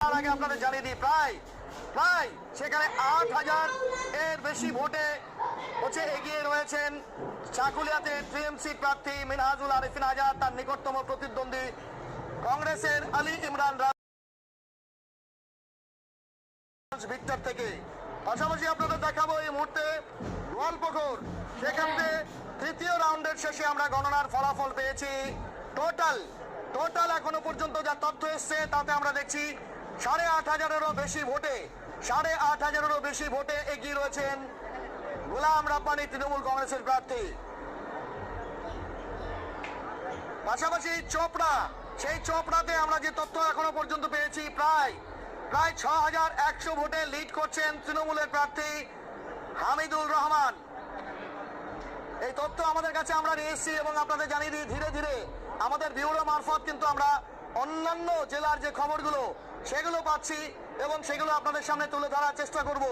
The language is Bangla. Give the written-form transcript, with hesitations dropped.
তার আগে আপনাদের জানিয়ে দিই প্রায় সেখানে ৮,০০০ এর বেশি ভোটে এগিয়ে রয়েছেন চাকুলিয়াতে টিএমসি প্রার্থী মিনহাজুল আরিফিন আজাদ, তার নিকটতম প্রতিদ্বন্দ্বী কংগ্রেসের আলী ইমরান ভিক্টর থেকে। পাশাপাশি আপনাদের দেখাবো এই মুহূর্তে গোয়ালপুকুর, সেখানে তৃতীয় রাউন্ডের শেষে আমরা গণনার ফলাফল পেয়েছি। টোটাল এখনো পর্যন্ত যা তথ্য এসছে তাতে আমরা দেখছি ৮,৫০০-এরও বেশি ভোটে এগিয়ে রয়েছেন গোলাম রাব্বানী তৃণমূল কংগ্রেসের প্রার্থী। পাশাপাশি সেই চোপড়াতে আমরা যে তথ্য এখনো পর্যন্ত পেয়েছি প্রায় ৬,১০০ ভোটে লিড করছেন তৃণমূলের প্রার্থী হামিদুর রহমান। এই তথ্য আমাদের কাছে আমরা নিয়ে এসেছি এবং আপনাদের জানিয়ে দিই ধীরে ধীরে আমাদের ব্যুরো মারফত কিন্তু আমরা অন্যান্য জেলার যে খবরগুলো সেগুলো পাচ্ছি এবং সেগুলো আপনাদের সামনে তুলে ধরার চেষ্টা করব।